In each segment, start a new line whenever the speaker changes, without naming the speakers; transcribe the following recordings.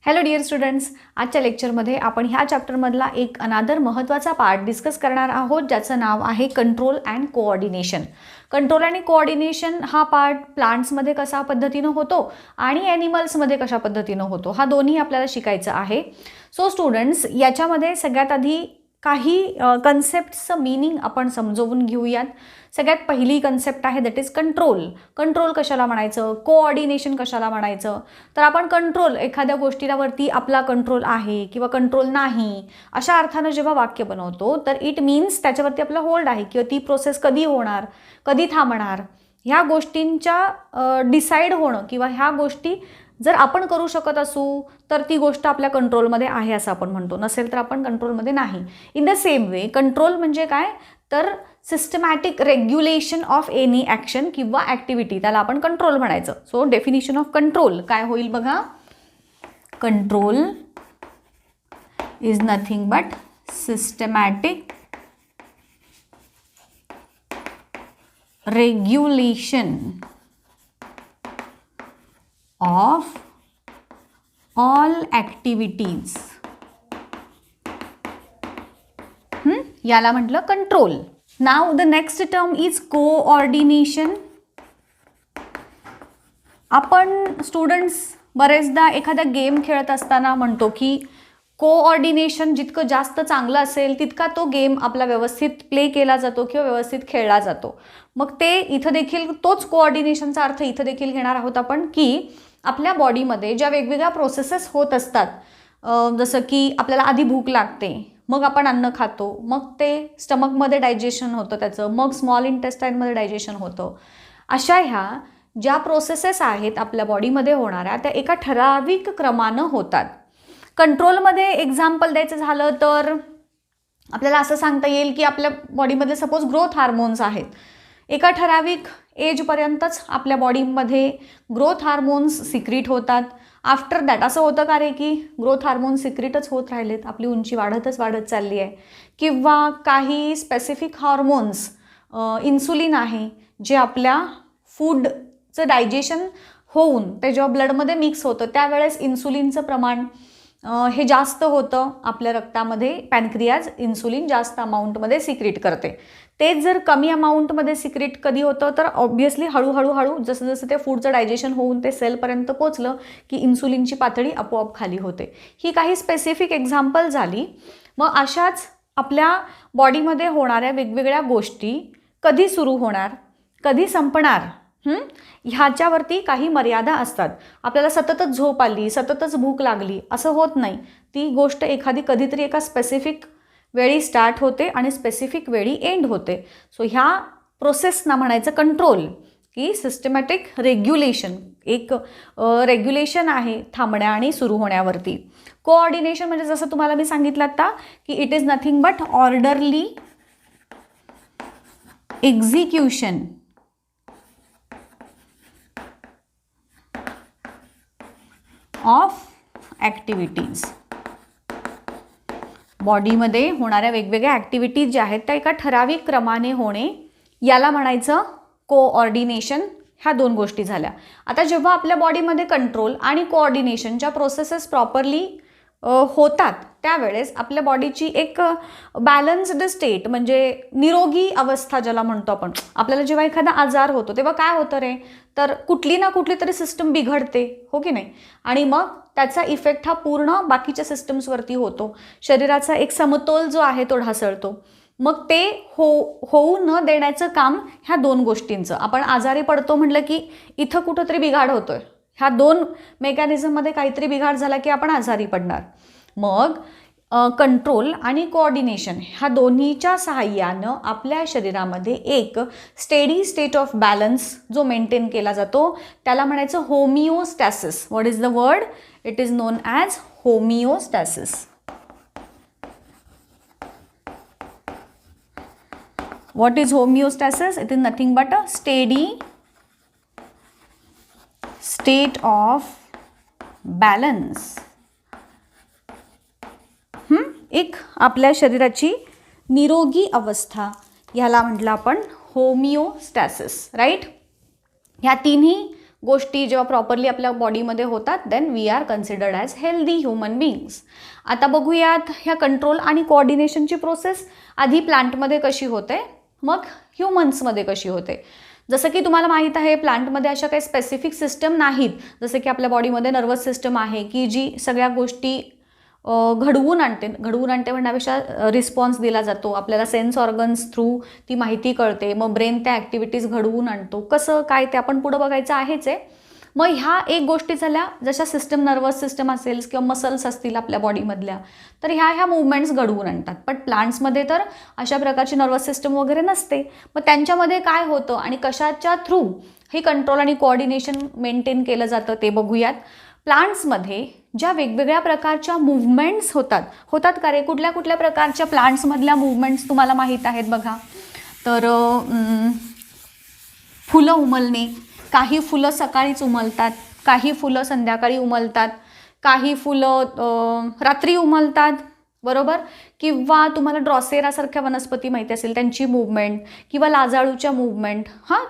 Hello dear students, आजच्या लेक्चरमध्ये आपण ह्या चॅप्टरमधला एक अनादर महत्त्वाचा पार्ट डिस्कस करणार आहोत, ज्याचं नाव आहे कंट्रोल अँड कोऑर्डिनेशन. कंट्रोल आणि कोऑर्डिनेशन हा पार्ट प्लांट्समध्ये कशा पद्धतीनं होतो आणि ॲनिमल्समध्ये कशा पद्धतीनं होतो, हा दोन्ही आपल्याला शिकायचं आहे. सो स्टुडंट्स, याच्यामध्ये सगळ्यात आधी काही कन्सेप्टचं मीनिंग आपण समजवून घेऊयात. सगळ्यात पहिली कन्सेप्ट आहे दॅट इज कंट्रोल. कंट्रोल कशाला म्हणायचं, कोऑर्डिनेशन कशाला म्हणायचं. तर आपण कंट्रोल, एखाद्या गोष्टीवरती आपला कंट्रोल आहे किंवा कंट्रोल नाही, अशा अर्थानं जेव्हा वाक्य बनवतो तर इट मीन्स त्याच्यावरती आपला होल्ड आहे किंवा ती प्रोसेस कधी होणार, कधी थांबणार, ह्या गोष्टींच्या डिसाईड होणं किंवा ह्या गोष्टी जर आपण करू शकत असू तर ती गोष्ट आपल्या कंट्रोलमध्ये आहे असं आपण म्हणतो, नसेल तर आपण कंट्रोलमध्ये नाही. In the same way control म्हणजे काय, तर systematic regulation of any action किंवा ॲक्टिव्हिटी, त्याला आपण कंट्रोल म्हणायचं. सो डेफिनिशन ऑफ कंट्रोल काय होईल बघा. Control is nothing but systematic regulation of all activities. याला म्हटलं control. Now the next term is coordination. आपण स्टुडंट्स बरेचदा एखादा गेम खेळत असताना म्हणतो की कोऑर्डिनेशन जितकं जास्त चांगलं असेल तितका तो गेम आपला व्यवस्थित प्ले केला जातो किंवा व्यवस्थित खेळला जातो. मग ते इथं देखील तोच कोऑर्डिनेशनचा अर्थ इथं देखील घेणार आहोत आपण, की आपल्या बॉडीमध्ये ज्या वेगवेगळ्या प्रोसेसेस होत असतात, जसं की आपल्याला आधी भूक लागते, मग आपण अन्न खातो, मग ते स्टमकमध्ये डायजेशन होतं त्याचं, मग स्मॉल इंटेस्टाईनमध्ये डायजेशन होतं. अशा ह्या ज्या प्रोसेसेस आहेत आपल्या बॉडीमध्ये होणाऱ्या, त्या एका ठराविक क्रमानं होतात. कंट्रोलमध्ये एक्झाम्पल द्यायचं झालं तर आपल्याला असं सांगता येईल की आपल्या बॉडीमध्ये सपोज ग्रोथ हार्मोन्स आहेत. एका ठराविक एजपर्यंतच आपल्या बॉडीमध्ये ग्रोथ हार्मोन्स सिक्रीट होतात. आफ्टर दॅट असं होतं का रे की ग्रोथ हार्मोन्स सिक्रीटच होत राहिलेत, आपली उंची वाढत चालली आहे, किंवा काही स्पेसिफिक हार्मोन्स, इन्सुलिन आहे जे आपल्या फूडचं डायजेशन होऊन ते जेव्हा ब्लडमध्ये मिक्स होतं त्यावेळेस इन्सुलिनचं प्रमाण हे जास्त होतं आपल्या रक्तामध्ये. पॅनक्रियाज इन्सुलिन जास्त अमाऊंटमध्ये सिक्रीट करते. तेच जर कमी अमाऊंटमध्ये सिक्रीट कधी होतं तर ऑब्व्हियसली हळूहळू जसं जसं ते फूडचं डायजेशन होऊन ते सेलपर्यंत पोचलं की इन्सुलिनची पातळी आपोआप खाली होते. ही काही स्पेसिफिक एक्झाम्पल झाली. मग अशाच आपल्या बॉडीमध्ये होणाऱ्या वेगवेगळ्या गोष्टी कधी सुरू होणार, कधी संपणार, ह्याच्यावरती काही मर्यादा असतात. आपल्याला सततच झोप आली, सततच भूक लागली असं होत नाही. ती गोष्ट एखादी कधीतरी एका स्पेसिफिक वेळी स्टार्ट होते आणि स्पेसिफिक वेळी एंड होते. सो ह्या प्रोसेसना म्हणायचं कंट्रोल, की सिस्टमॅटिक रेग्युलेशन, एक रेग्युलेशन आहे थांबण्या आणि सुरू होण्यावरती. कोऑर्डिनेशन म्हणजे जसं तुम्हाला मी सांगितलं आता की it is nothing but orderly execution of activities. बॉडीमध्ये होणाऱ्या वेगवेगळ्या ॲक्टिव्हिटीज ज्या आहेत त्या एका ठराविक क्रमाने होणे, याला म्हणायचं कोऑर्डिनेशन. ह्या दोन गोष्टी झाल्या. आता जेव्हा आपल्या बॉडीमध्ये कंट्रोल आणि कोऑर्डिनेशनच्या प्रोसेसेस प्रॉपरली होतात त्यावेळेस आपल्या बॉडीची एक बॅलन्स्ड स्टेट म्हणजे निरोगी अवस्था ज्याला म्हणतो आपण. आपल्याला जेव्हा एखादा आजार होतो तेव्हा काय होतं रे, तर कुठली ना कुठली तरी सिस्टम बिघडते, हो की नाही, आणि मग त्याचा इफेक्ट हा पूर्ण बाकीच्या सिस्टम्सवरती होतो. शरीराचा एक समतोल जो आहे तो ढासळतो. मग ते होऊ न देण्याचं काम ह्या दोन गोष्टींचं. आपण आजारी पडतो म्हटलं की इथं कुठंतरी बिघाड होतोय, ह्या दोन मेकॅनिझममध्ये काहीतरी बिघाड झाला की आपण आजारी पडणार. मग कंट्रोल आणि कोऑर्डिनेशन ह्या दोन्हीच्या सहाय्यानं आपल्या शरीरामध्ये एक स्टेडी स्टेट ऑफ बॅलन्स जो मेंटेन केला जातो त्याला म्हणायचं homeostasis. What is the word? It is non as homeostasis. What is homeostasis? It is nothing but a steady state of balance. एक आपल्या शरीराची निरोगी अवस्था, ह्याला म्हटलं आपण होमिओस्टॅसिस, राईट. ह्या तिन्ही गोष्टी जेव्हा प्रॉपरली आपल्या बॉडीमध्ये होतात, then we are considered as healthy human beings. आता बघूयात ह्या कंट्रोल आणि कोऑर्डिनेशनची प्रोसेस आधी प्लांटमध्ये कशी होते, मग ह्युमन्समध्ये कशी होते. जसं की तुम्हाला माहीत आहे, प्लांटमध्ये अशा काही स्पेसिफिक सिस्टम नाहीत, जसं की आपल्या बॉडीमध्ये नर्वस सिस्टम आहे की जी सगळ्या गोष्टी घडवून आणते म्हणण्यापेक्षा रिस्पॉन्स दिला जातो. आपल्याला सेन्स ऑर्गन्स थ्रू ती माहिती कळते, मग ब्रेन त्या ॲक्टिव्हिटीज घडवून आणतो. कसं काय ते आपण पुढं बघायचं आहेच आहे. मग ह्या एक गोष्टी झाल्या, जशा सिस्टम नर्वस सिस्टम असेल किंवा मसल्स असतील आपल्या बॉडीमधल्या, तर ह्या मूवमेंट्स घडवून आणतात. पण प्लांट्समध्ये तर अशा प्रकारची नर्वस सिस्टम वगैरे नसते. मग त्यांच्यामध्ये काय होतं आणि कशाच्या थ्रू हे कंट्रोल आणि कोऑर्डिनेशन मेंटेन केलं जातं ते बघूयात. प्लांट्समध्ये ज्या वेगवेगळ्या प्रकारच्या मूव्हमेंट्स होतात का रे? कुठल्या कुठल्या प्रकारच्या प्लांट्समधल्या मूव्हमेंट्स तुम्हाला माहीत आहेत बघा. तर फुलं उमलणे, काही फुलं सकाळीच उमलतात, काही फुलं संध्याकाळी उमलतात, काही फुलं रात्री उमलतात, बरोबर. किंवा तुम्हाला ड्रॉसेरासारख्या वनस्पती माहिती असेल, त्यांची मूव्हमेंट, किंवा लाजाळूच्या मूव्हमेंट.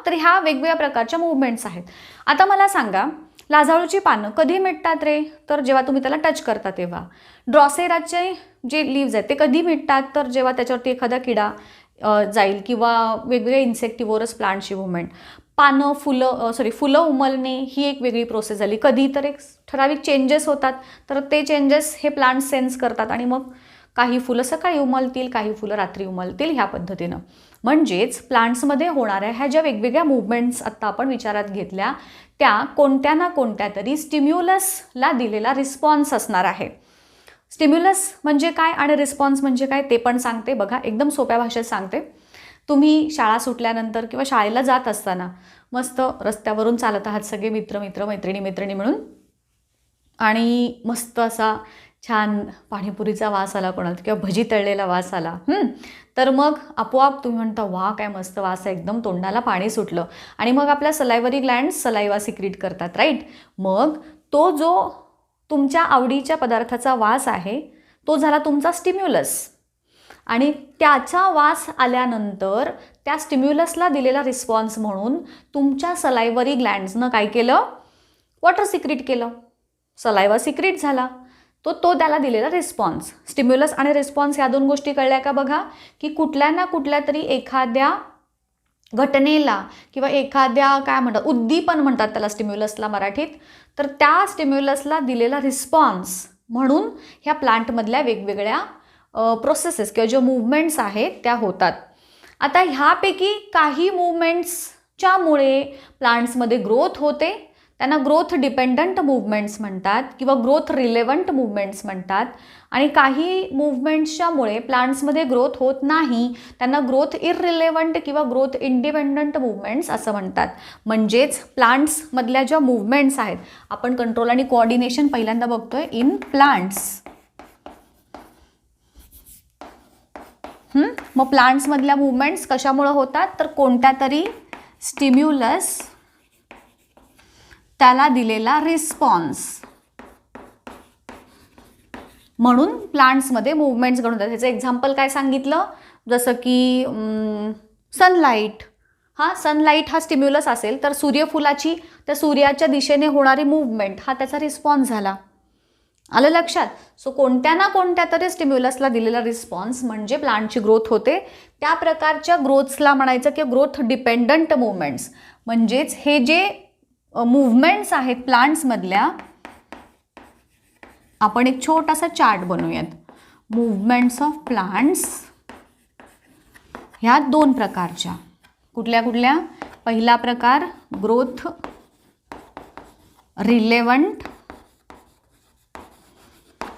तर ह्या वेगवेगळ्या प्रकारच्या मूव्हमेंट्स आहेत. आता मला सांगा, लाजाळूची पानं कधी मिटतात रे? तर जेव्हा तुम्ही त्याला टच करता तेव्हा. ड्रॉसेराचे जे लीव्ज आहेत ते कधी मिटतात? तर जेव्हा त्याच्यावरती एखादा किडा जाईल किंवा वेगवेगळे इन्सेक्टिव्होरस प्लांटची मूव्हमेंट. फुलं उमलणे ही एक वेगळी प्रोसेस झाली. कधी तर एक ठराविक चेंजेस होतात, तर ते चेंजेस हे प्लांट सेन्स करतात आणि मग काही फुलं सकाळी उमलतील, काही फुलं रात्री उमलतील, ह्या पद्धतीनं. म्हणजेच प्लांट्समध्ये होणाऱ्या ह्या ज्या वेगवेगळ्या मूव्हमेंट्स आत्ता आपण विचारात घेतल्या, त्या कोणत्या ना कोणत्या तरी स्टिम्युलसला दिलेला रिस्पॉन्स असणार आहे. स्टिम्युलस म्हणजे काय आणि रिस्पॉन्स म्हणजे काय ते पण सांगते बघा, एकदम सोप्या भाषेत सांगते. तुम्ही शाळा सुटल्यानंतर किंवा शाळेला जात असताना मस्त रस्त्यावरून चालत आहात सगळे मैत्रिणी मिळून, आणि मस्त असा छान पाणीपुरीचा वास आला कोणाला, किंवा भजी तळलेला वास आला, तर मग आपोआप तुम्ही म्हणता, वा काय मस्त वास आहे, एकदम तोंडाला पाणी सुटलं. आणि मग आपल्या सलायवरी ग्लँड्स सलायवा सिक्रीट करतात, राईट. मग तो जो तुमच्या आवडीच्या पदार्थाचा वास आहे तो झाला तुमचा स्टिम्युलस. आणि त्याचा वास आल्यानंतर त्या स्टिम्युलसला दिलेला रिस्पॉन्स म्हणून तुमच्या सलायवरी ग्लँड्सनं काय केलं? वॉटर सिक्रीट केलं, सलायवा सिक्रीट झाला. तो त्याला दिलेला रिस्पॉन्स. स्टिम्युलस आणि रिस्पॉन्स ह्या दोन गोष्टी कळल्या का बघा, की कुठल्या ना कुठल्या तरी एखाद्या घटनेला किंवा एखाद्या काय म्हणतात, उद्दीपन म्हणतात त्याला स्टिम्युलसला मराठीत, तर त्या स्टिम्युलसला दिलेला रिस्पॉन्स म्हणून ह्या प्लांटमधल्या वेगवेगळ्या प्रोसेसेस किंवा ज्या मूव्हमेंट्स आहेत त्या होतात. आता ह्यापैकी काही मूव्हमेंट्सच्यामुळे प्लांट्समध्ये ग्रोथ होते, त्यांना ग्रोथ डिपेंडंट मूव्हमेंट्स म्हणतात किंवा ग्रोथ रिलेव्हंट मूव्हमेंट्स म्हणतात. आणि काही मूव्हमेंट्सच्यामुळे प्लांट्समध्ये ग्रोथ होत नाही, त्यांना ग्रोथ इररिलेव्हंट किंवा ग्रोथ इंडिपेंडंट मूव्हमेंट्स असं म्हणतात. म्हणजेच प्लांट्समधल्या ज्या मूव्हमेंट्स आहेत, आपण कंट्रोल आणि कोऑर्डिनेशन पहिल्यांदा बघतोय इन प्लांट्स. मग प्लांट्समधल्या मूव्हमेंट्स कशामुळे होतात? तर कोणत्या तरी स्टिम्युलस, त्याला दिलेला रिस्पॉन्स म्हणून प्लांट्समध्ये मूव्हमेंट्स घडून येतात. ह्याचं एक्झाम्पल काय सांगितलं? जसं की सनलाईट. सनलाईट हा स्टिम्युलस असेल, तर सूर्यफुलाची त्या सूर्याच्या दिशेने होणारी मूव्हमेंट हा त्याचा रिस्पॉन्स झाला. आलं लक्षात? सो कोणत्या ना कोणत्या तरी स्टिम्युलसला दिलेला रिस्पॉन्स म्हणजे प्लांटची ग्रोथ होते. त्या प्रकारच्या ग्रोथ्सला म्हणायचं की ग्रोथ डिपेंडंट मूव्हमेंट्स. म्हणजेच हे जे मूव्हमेंट्स आहेत प्लांट्समधल्या, आपण एक छोटासा चार्ट बनवूयात. मूव्हमेंट्स ऑफ प्लांट्स ह्या दोन प्रकारच्या. कुठल्या कुठल्या? पहिला प्रकार ग्रोथ रिलेव्हंट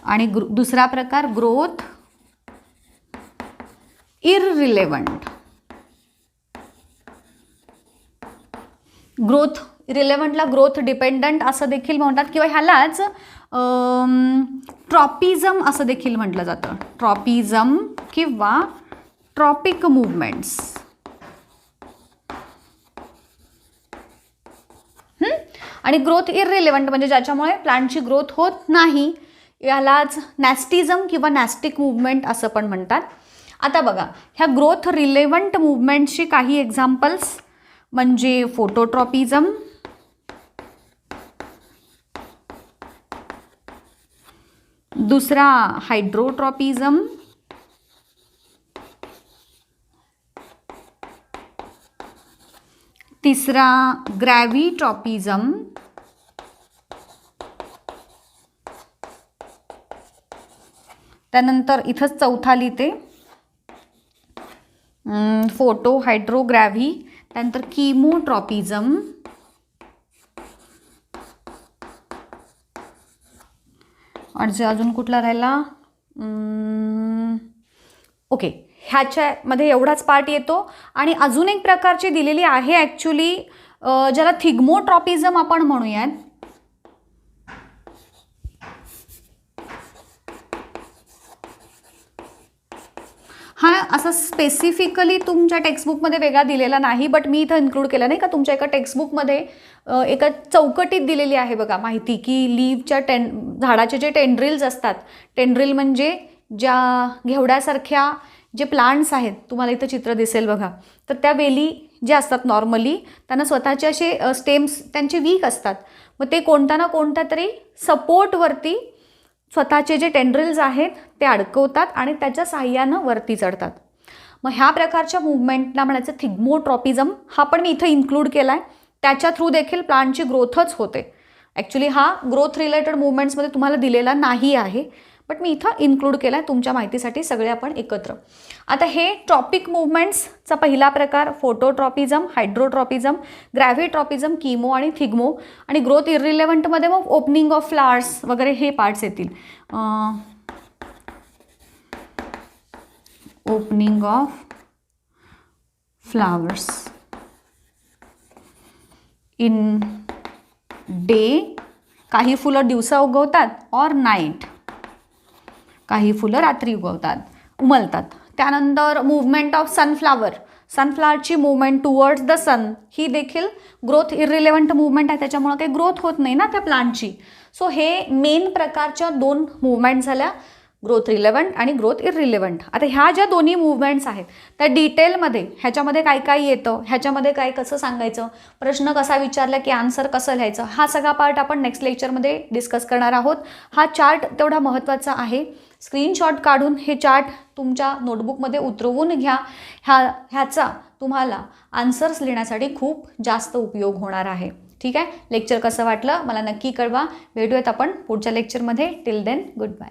आणि दुसरा प्रकार ग्रोथ इररिलेव्हंट. ग्रोथ रिलेव्हंटला ग्रोथ डिपेंडंट असं देखील म्हणतात किंवा ह्यालाच ट्रॉपिझम असं देखील म्हटलं जातं. ट्रॉपिझम किंवा ट्रॉपिक मूव्हमेंट्स. आणि ग्रोथ इररिलेव्हंट म्हणजे ज्याच्यामुळे प्लांटची ग्रोथ होत नाही, यालाच नॅस्टिझम किंवा नॅस्टिक मूव्हमेंट असं पण म्हणतात. आता बघा, ह्या ग्रोथ रिलेव्हंट मूव्हमेंटची काही एक्झाम्पल्स म्हणजे फोटोट्रॉपिझम, दुसरा हायड्रोट्रॉपिझम, तिसरा ग्रॅव्हिट्रॉपिझम, त्यानंतर इथंच चौथा लिहिते फोटो हायड्रोग्रॅव्ही, त्यानंतर किमोट्रॉपिझम, आणि अजून कुठला राहिला, ओके, ह्याच्यामध्ये एवढाच पार्ट येतो. आणि अजून एक प्रकारची दिलेली आहे ॲक्च्युली, ज्याला थिग्मोट्रॉपिझम आपण म्हणूयात. हा असं स्पेसिफिकली तुमच्या टेक्स्टबुकमध्ये वेगळा दिलेला नाही, बट मी इथं इन्क्लूड केला नाही का. तुमच्या एका टेक्स्टबुकमध्ये एका चौकटीत दिलेली आहे बघा माहिती, की लीव्हच्या झाडाचे जे टेंड्रिल्स असतात, टेंड्रिल म्हणजे ज्या घेवड्यासारख्या जे प्लांट्स आहेत, तुम्हाला इथं चित्र दिसेल बघा, तर त्या वेली ज्या असतात नॉर्मली त्यांना स्वतःचे असे स्टेम्स त्यांचे वीक असतात, मग ते कोणत्या ना कोणत्या तरी सपोर्टवरती स्वतःचे जे टेंड्रिल्स आहेत ते अडकवतात आणि त्याच्या साहाय्यानं वरती चढतात. मग ह्या प्रकारच्या मूवमेंटला म्हणायचं थिग्मोट्रॉपिझम. हा पण मी इथं इन्क्लूड केला आहे. त्याच्या थ्रू देखील प्लांटची ग्रोथच होते. ॲक्च्युली हा ग्रोथ रिलेटेड मूवमेंट्समध्ये तुम्हाला दिलेला नाही आहे, बट मी इथं इन्क्लूड केला आहे तुमच्या माहितीसाठी, सगळे आपण एकत्र. आता हे ट्रॉपिक मूवमेंट्सचा पहिला प्रकार फोटोट्रॉपिझम, हायड्रोट्रॉपिझम, ग्रॅव्हिट्रॉपिझम, किमो आणि थिग्मो. आणि ग्रोथ इररिलेव्हंटमध्ये मग ओपनिंग ऑफ फ्लावर्स वगैरे हे पार्ट्स येतील. Opening of flowers in day, काही फुलं दिवसा उगवतात, और नाईट, काही फुलं रात्री उमलतात. त्यानंतर मूवमेंट ऑफ सनफ्लावर, सनफ्लावरची मूवमेंट टुवर्ड्स द सन, ही देखील ग्रोथ इररिलेव्हंट मूवमेंट आहे, त्याच्यामुळे काही ग्रोथ होत नाही ना त्या प्लांटची. सो हे मेन प्रकारच्या दोन मूवमेंट झाल्या, ग्रोथ रिलेव्हंट आणि ग्रोथ इररिलेव्हंट. आता ह्या ज्या दोन्ही मूवमेंट्स आहेत त्या डिटेलमध्ये ह्याच्यामध्ये काय काय येतं, ह्याच्यामध्ये काय कसं सांगायचं, प्रश्न कसा विचारला की आन्सर कसं लिहायचं, हा सगळा पार्ट आपण नेक्स्ट लेक्चरमध्ये डिस्कस करणार आहोत. हा चार्ट तेवढा महत्त्वाचा आहे. स्क्रीनशॉट काढून हे चार्ट तुमच्या नोटबुकमध्ये उतरवून घ्या. ह्याचा तुम्हाला आन्सर्स लिहिण्यासाठी खूप जास्त उपयोग होणार आहे. ठीक आहे. लेक्चर कसं वाटलं मला नक्की कळवा. भेटूयात आपण पुढच्या लेक्चरमध्ये. Till then good bye.